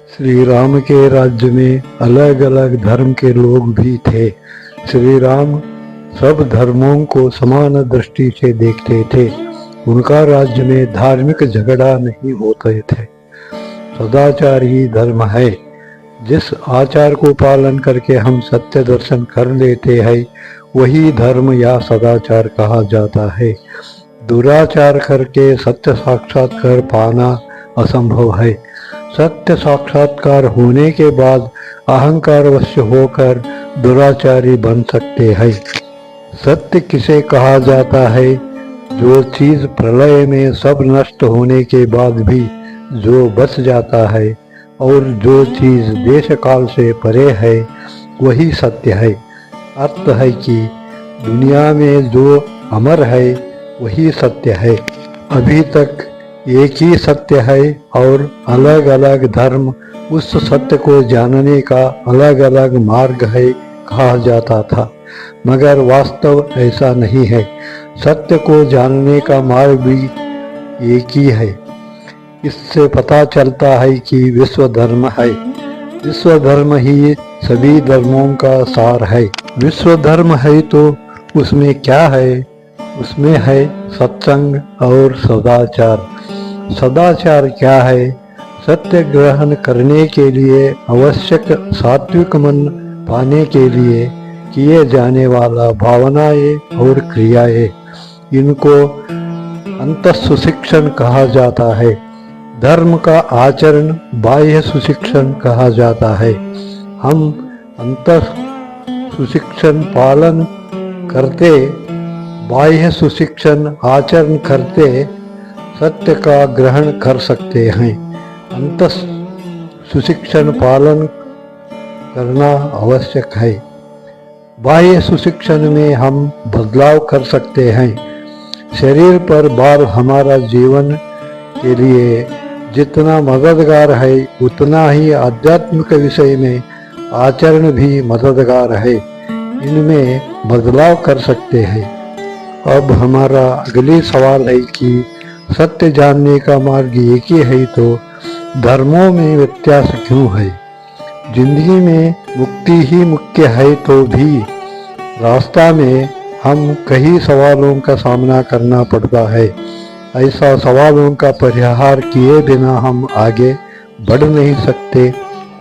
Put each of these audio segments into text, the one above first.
श्री राम के राज्य में अलग अलग धर्म के लोग भी थे। श्री राम सब धर्मों को समान दृष्टि से देखते थे। उनका राज्य में धार्मिक झगड़ा नहीं होते थे। सदाचार ही धर्म है। जिस आचार को पालन करके हम सत्य दर्शन कर लेते हैं वही धर्म या सदाचार कहा जाता है। दुराचार करके सत्य साक्षात्कार पाना असंभव है। सत्य साक्षात्कार होने के बाद अहंकारवश होकर दुराचारी बन सकते हैं। सत्य किसे कहा जाता है? जो चीज प्रलय में सब नष्ट होने के बाद भी जो बच जाता है और जो चीज देश काल से परे है वही सत्य है। अर्थ है कि दुनिया में जो अमर है वही सत्य है। अभी तक एक ही सत्य है और अलग अलग धर्म उस सत्य को जानने का अलग अलग मार्ग है कहा जाता था, मगर वास्तव ऐसा नहीं है। सत्य को जानने का मार्ग भी एक ही है। इससे पता चलता है कि विश्व धर्म है। विश्व धर्म ही सभी धर्मों का सार है। विश्व धर्म है तो उसमें क्या है? उसमें है सत्संग और सदाचार। सदाचार क्या है? सत्य ग्रहण करने के लिए आवश्यक सात्विक मन पाने के लिए किए जाने वाला भावनाएं और क्रियाएं, इनको अंतः सुशिक्षण कहा जाता है। धर्म का आचरण बाह्य सुशिक्षण कहा जाता है। हम अंतः सुशिक्षण पालन करते, बाह्य सुशिक्षण आचरण करते सत्य का ग्रहण कर सकते हैं। अंतः सुशिक्षण पालन करना आवश्यक है। बाह्य सुशिक्षण में हम बदलाव कर सकते हैं। शरीर पर भार हमारा जीवन के लिए जितना मददगार है उतना ही आध्यात्मिक विषय में आचरण भी मददगार है। इनमें बदलाव कर सकते हैं। अब हमारा अगली सवाल है कि सत्य जानने का मार्ग एक ही है तो धर्मों में व्यत्यास क्यों है? जिंदगी में मुक्ति ही मुख्य है तो भी रास्ता में हम कई सवालों का सामना करना पड़ता है। ऐसा सवालों का परिहार किए बिना हम आगे बढ़ नहीं सकते।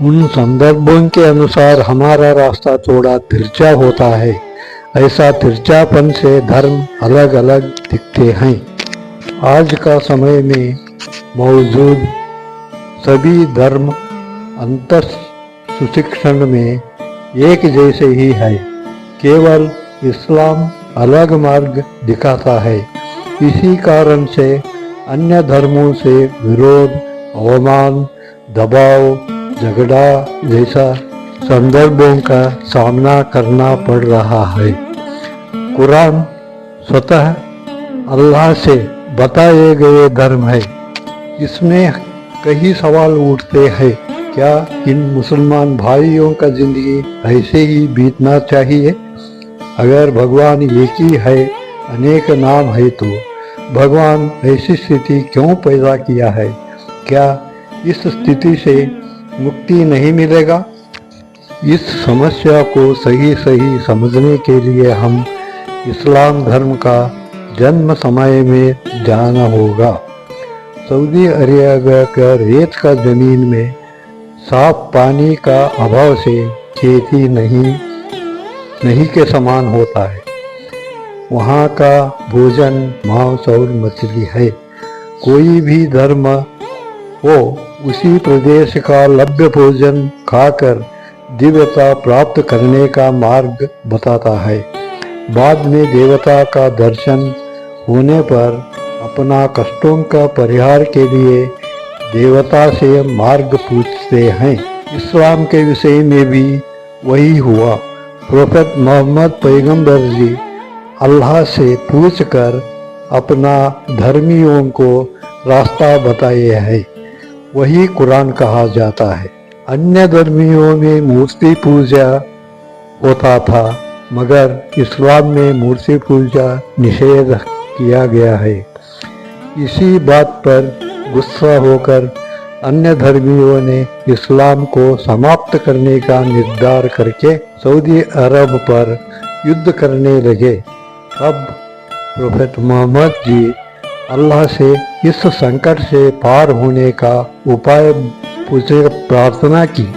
उन संदर्भों के अनुसार हमारा रास्ता थोड़ा तिरछा होता है। ऐसा तिरछापन से धर्म अलग अलग दिखते हैं। आज का समय में मौजूद सभी धर्म अंतः सुशिक्षण में एक जैसे ही है। केवल इस्लाम अलग मार्ग दिखाता है। इसी कारण से अन्य धर्मों से विरोध, अवमान, दबाव, झगड़ा जैसा संदर्भों का सामना करना पड़ रहा है। कुरान स्वतः अल्लाह से बताए गए धर्म है। इसमें कई सवाल उठते हैं। क्या इन मुसलमान भाइयों का जिंदगी ऐसे ही बीतना चाहिए? अगर भगवान एक ही है, अनेक नाम है, तो भगवान ऐसी स्थिति क्यों पैदा किया है? क्या इस स्थिति से मुक्ति नहीं मिलेगा? इस समस्या को सही सही समझने के लिए हम इस्लाम धर्म का जन्म समय में जाना होगा। सऊदी अरेबिया का रेत का जमीन में साफ पानी का अभाव से खेती नहीं के समान होता है। वहाँ का भोजन मांस और मछली है। कोई भी धर्म हो उसी प्रदेश का लभ्य भोजन खाकर दिव्यता प्राप्त करने का मार्ग बताता है। बाद में देवता का दर्शन होने पर अपना कष्टों का परिहार के लिए देवता से मार्ग पूछते हैं। इस्लाम के विषय में भी वही हुआ। प्रोफेट मोहम्मद पैगंबर जी अल्लाह से पूछकर अपना धर्मियों को रास्ता बताए हैं। वही कुरान कहा जाता है। अन्य धर्मियों में मूर्ति पूजा होता था, मगर इस्लाम में मूर्ति पूजा निषेध किया गया है। इसी बात पर गुस्सा होकर अन्य धर्मियों ने इस्लाम को समाप्त करने का निर्धार करके सऊदी अरब पर युद्ध करने लगे। तब प्रोफेट मोहम्मद जी अल्लाह से इस संकट से पार होने का उपाय पूछे प्रार्थना की।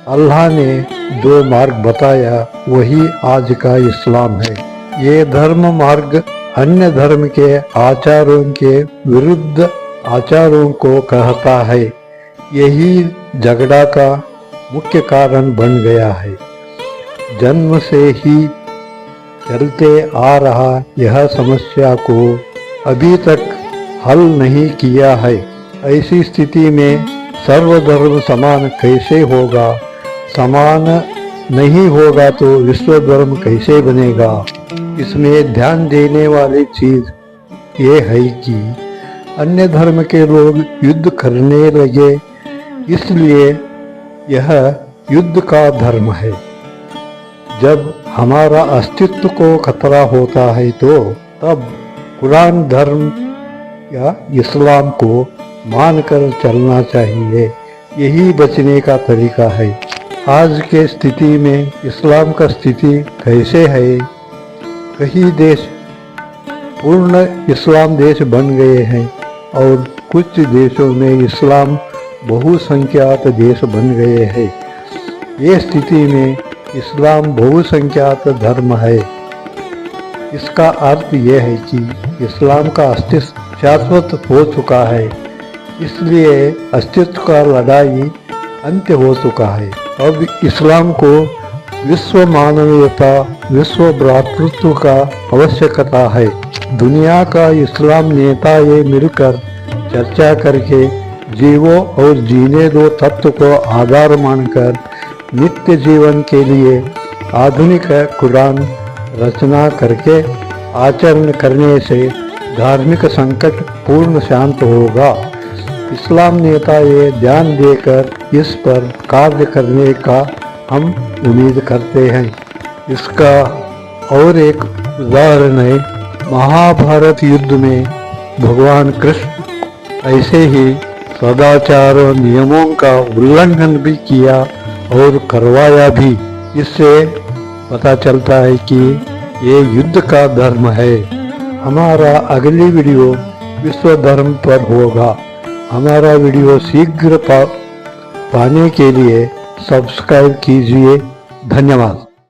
अल्लाह ने जो मार्ग बताया वही आज का इस्लाम है। ये धर्म मार्ग अन्य धर्म के आचारों के विरुद्ध आचारों को कहता है। यही झगड़ा का मुख्य कारण बन गया है। जन्म से ही चलते आ रहा यह समस्या को अभी तक हल नहीं किया है। ऐसी स्थिति में सर्वधर्म समान कैसे होगा? समान नहीं होगा तो विश्व धर्म कैसे बनेगा? इसमें ध्यान देने वाली चीज ये है कि अन्य धर्म के लोग युद्ध करने लगे, इसलिए यह युद्ध का धर्म है। जब हमारा अस्तित्व को खतरा होता है तो तब कुरान धर्म या इस्लाम को मानकर चलना चाहिए। यही बचने का तरीका है। आज के स्थिति में इस्लाम का स्थिति कैसे है? कई देश पूर्ण इस्लाम देश बन गए हैं और कुछ देशों में इस्लाम बहुसंख्यात देश बन गए हैं। ये स्थिति में इस्लाम बहुसंख्यात धर्म है। इसका अर्थ यह है कि इस्लाम का अस्तित्व शाश्वत हो चुका है, इसलिए अस्तित्व का लड़ाई अंत्य हो चुका है। अब इस्लाम को विश्व मानवीयता, विश्व भ्रातृत्व का आवश्यकता है। दुनिया का इस्लाम नेता ये मिलकर चर्चा करके जीवो और जीने दो तत्व को आधार मानकर नित्य जीवन के लिए आधुनिक कुरान रचना करके आचरण करने से धार्मिक संकट पूर्ण शांत होगा। इस्लाम नेता ये ध्यान देकर इस पर कार्य करने का हम उम्मीद करते हैं। इसका और एक उदाहरण है, महाभारत युद्ध में भगवान कृष्ण ऐसे ही सदाचार और नियमों का उल्लंघन भी किया और करवाया भी। इससे पता चलता है कि ये युद्ध का धर्म है। हमारा अगली वीडियो विश्व धर्म पर होगा। हमारा वीडियो शीघ्र पाने के लिए सब्सक्राइब कीजिए। धन्यवाद।